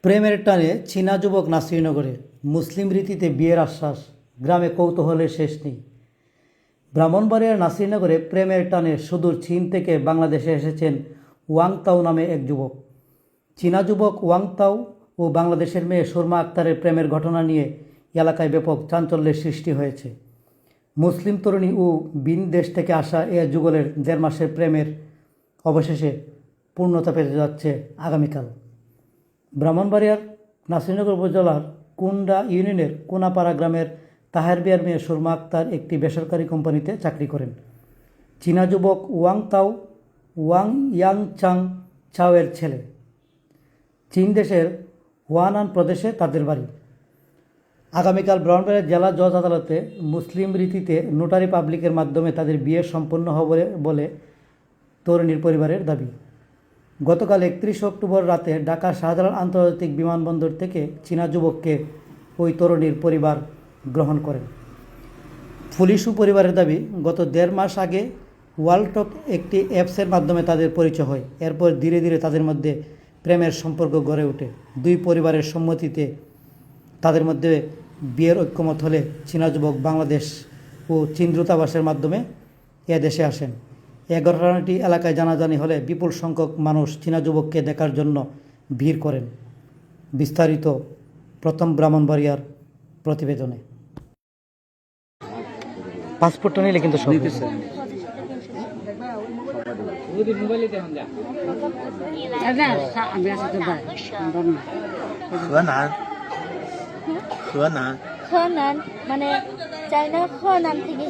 প্রেমের টানে চীনা যুবক নাসিরনগরে, মুসলিম রীতিতে বিয়ের আশ্বাস, গ্রামে কৌতূহলের শেষ নেই। ব্রাহ্মণবাড়িয়ার নাসিরনগরে প্রেমের টানে সুদূর চীন থেকে বাংলাদেশে এসেছেন ওয়াং তাও নামে এক যুবক। চীনা যুবক ওয়াং তাও ও বাংলাদেশের মেয়ে সুরমা আক্তারের প্রেমের ঘটনা নিয়ে এলাকায় ব্যাপক চাঞ্চল্যের সৃষ্টি হয়েছে। মুসলিম তরুণী ও ভিন দেশ থেকে আসা এ যুগলের 1.5 মাসের প্রেমের অবশেষে পূর্ণতা পেতে যাচ্ছে আগামীকাল। ব্রাহ্মণবাড়িয়ার নাসিরনগর উপজেলার কুন্ডা ইউনিয়নের কোনাপাড়া গ্রামের তাহের বিয়ার মেয়ে সুরমা আক্তার একটি বেসরকারি কোম্পানিতে চাকরি করেন। চীনা যুবক ওয়াং তাও ওয়াং ইয়াং চাং চাওয়ের ছেলে। চীন দেশের হুয়ানান প্রদেশে তাদের বাড়ি। আগামীকাল ব্রাহ্মণবাড়িয়া জেলা জজ আদালতে মুসলিম রীতিতে নোটারি পাবলিকের মাধ্যমে তাদের বিয়ে সম্পন্ন হবে বলে তরুণীর পরিবারের দাবি। গতকাল 31 অক্টোবর রাতে ঢাকা শাহজালাল আন্তর্জাতিক বিমানবন্দর থেকে চীনা যুবককে ওই তরুণীর পরিবার গ্রহণ করেন। পুলিশ ও পরিবারের দাবি, গত 1.5 মাস আগে ওয়ালটক একটি অ্যাপসের মাধ্যমে তাদের পরিচয় হয়। এরপর ধীরে ধীরে তাদের মধ্যে প্রেমের সম্পর্ক গড়ে ওঠে। দুই পরিবারের সম্মতিতে তাদের মধ্যে বিয়ের ঐক্যমত হলে চীনা যুবক বাংলাদেশ ও চীন দূতাবাসের মাধ্যমে দেশে আসেন। এই ঘটনাটি এলাকায় জানাজানি হলে বিপুল সংখ্যক মানুষ চীনা যুবককে দেখার জন্য ভিড় করেন। বিস্তারিত প্রথম ব্রাহ্মণবাড়িয়ার প্রতিবেদনে। পাসপোর্টটা নিলে কিন্তু সব河南মানে চায়না খনান থেকে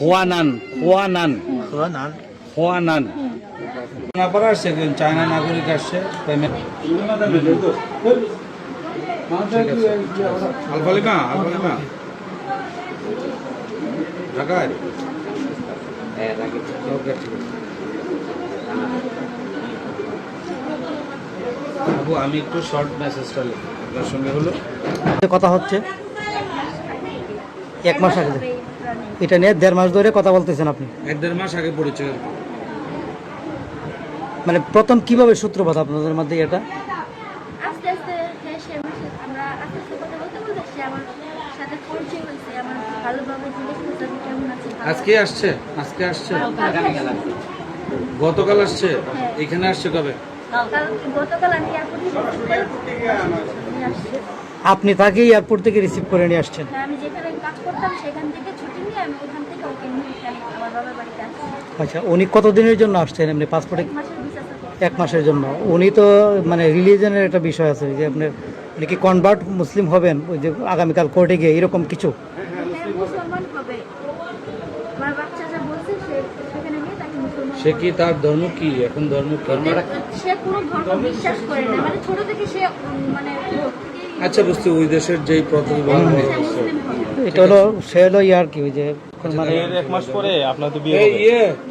হোয়ানান নাপারা আসছে, চায়না নাগরিক আসছে। আলফালিমা ঢাকায় বাবু, আমি একটু শর্ট মেসেজটা লিখি আপনার সঙ্গে। হলো কথা হচ্ছে 1 মাস আগে, এটা নিয়ে 1.5 মাস ধরে কথা বলতেছেন আপনি। 1-1.5 মাস আগে পরিচয়। মানে প্রথম কিভাবে সূত্রপাত আপনাদের মধ্যে এটা? আস্তে আস্তে আমরা আস্তে আস্তে কথা বলতে বলতে সে আমার সাথে পরিচয় হয়েছে। আমার ভালোভাবে জিজ্ঞেস করতে কেমন আছে। আজকে আসছে গতকাল আসছে। এখানে আসছে কবে? গতকাল আমি আপনি তাকে এয়ারপোর্ট থেকে রিসিভ করে নিয়ে আসছেন? আমি যেখানে কাজ করতাম সেখান থেকে ছুটি নিয়ে আমি ওখান থেকে ওকে নিয়ে আমার বাবার বাড়িতে আসছি। আচ্ছা, উনি কতদিনের জন্য আসছেন এমনি পাসপোর্টে? 1 মাসের ভিসা। 1 মাসের জন্য। উনি তো মানে রিলিজনের একটা বিষয় আছে যে আপনার উনি কি কনভার্ট মুসলিম হবেন ওই যে আগামীকাল কোর্টে গিয়ে, এরকম কিছু? মুসলমান হবে। আমার বাচ্চা যা বলছে সেখানে গিয়ে তাকে মুসলমান। সে কি, তার ধর্ম কি এখন? সে কোনো ধর্ম বিশ্বাস করে না, মানে ছোট থেকে সে মানে আচ্ছা, বুঝতে ওই দেশের যেই প্রতিবন্ধ এটা হলো সে হলো ইয়ার কি ওই যে মানে 1 মাস পরে আপনার তো বিয়ে হবে,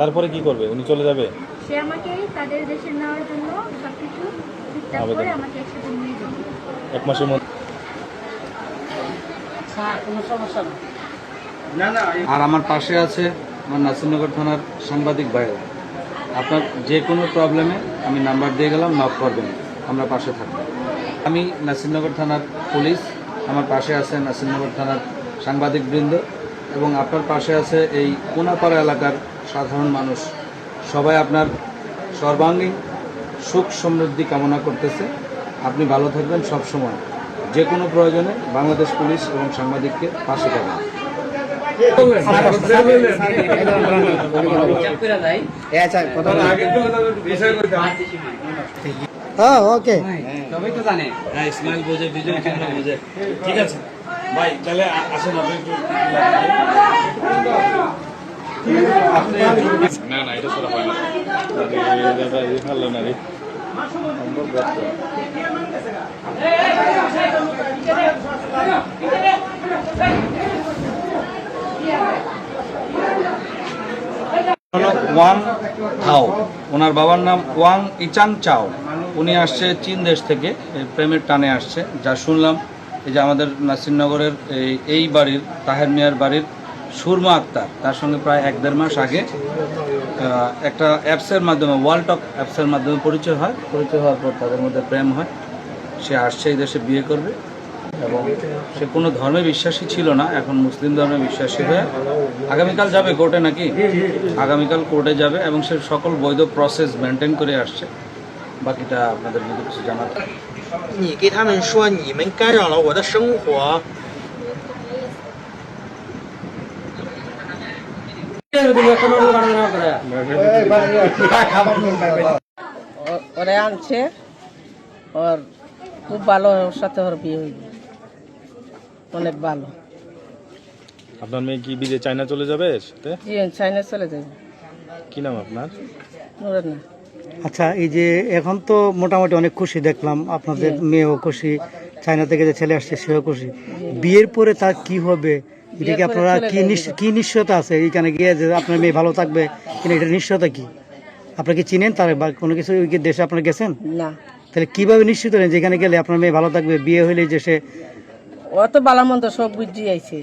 তারপরে কি করবে? উনি চলে যাবে? সে আমাকে তাদের দেশে নেওয়ার জন্য সবকিছু ঠিকঠাক করে আমাকে একসাথে নিয়ে যাবে 1 মাসের মধ্যে। আর আমার পাশে আছে আমার নাসিরনগর থানার সাংবাদিক ভাইরা। আপনার যে কোনো প্রবলেমে আমি নাম্বার দিয়ে গেলাম, নক করবেন, আমরা পাশে থাকবো। আমি নাসিরনগর থানার পুলিশ, আমার পাশে আছে নাসিরনগর থানার সাংবাদিকবৃন্দ, এবং আপনার পাশে আছে এই কোনাপাড়া এলাকার সাধারণ মানুষ। সবাই আপনার সর্বাঙ্গীন সুখ সমৃদ্ধি কামনা করতেছে। আপনি ভালো থাকবেন সব সময়। যে কোনো প্রয়োজনে বাংলাদেশ পুলিশ এবং সাংবাদিককে পাশে পাবেন। হ্যাঁ, ওকে। সবাই তো জানে। হ্যাঁ, ইসমাইল বোঝে, বিজয় কেন্দ্র বোঝে। ঠিক আছে ভাই, তাহলে আসেন আপনি একটু। না না, এটা সরা হয় না। ভালো না রে। ওয়াং থাও, ওনার বাবার নাম ওয়াং ইচাং চাও। উনি আসছে চীন দেশ থেকে, প্রেমের টানে আসছে। যা শুনলাম, এই যে আমাদের নাসিরনগরের এই বাড়ির তাহের মিয়ার বাড়ির সুরমা আক্তার, তার সঙ্গে প্রায় 1-1.5 মাস আগে একটা অ্যাপসের মাধ্যমে, ওয়ালটক অ্যাপসের মাধ্যমে পরিচয় হয়। পরিচয় হওয়ার পর তাদের মধ্যে প্রেম হয়। সে আসছে এই দেশে বিয়ে করবে এবং সে কোনো ধর্মে বিশ্বাসী ছিল না, এখন মুসলিম ধর্মে বিশ্বাসী হয়ে আগামীকাল যাবে কোর্টে নাকি, আগামীকাল কোর্টে যাবে এবং সে সকল বৈধ প্রসেস মেনটেন করে আসছে। বাকিটা আপনাদের যদি কিছু জানাতে।你给他们说你们干扰了我的生活。 ওরে আনছে, ওর খুব ভালো, ওর সাথে ওর বিয়ে হইবে, অনেক ভালো। আপনার মেয়ে কি বিদেশ চায়না চলে যাবে সাথে? জি চাইনা চলে যাবে। কি নাম আপনার? নুরের না। আচ্ছা, এই যে এখন তো মোটামুটি অনেক খুশি দেখলাম, আপনাদের মেয়েও খুশি, চায়না থেকে যে ছেলে আসছে সেও খুশি। বিয়ের পরে তার কি হবে এটা কি আপনারা কি নিশ্চয়তা আছে এইখানে গিয়ে যে আপনার মেয়ে ভালো থাকবে কিনা, এটার নিশ্চয়তা কি? আপনারা কি চিনেন তার বা কোনো কিছু কি দেশে আপনারা গেছেন? না, তাহলে কিভাবে নিশ্চিত হলেন যেখানে গেলে আপনার মেয়ে ভালো থাকবে, বিয়ে হইলে যে সে ও তো ভালো মন্দ সব বুঝিয়ে আইছে।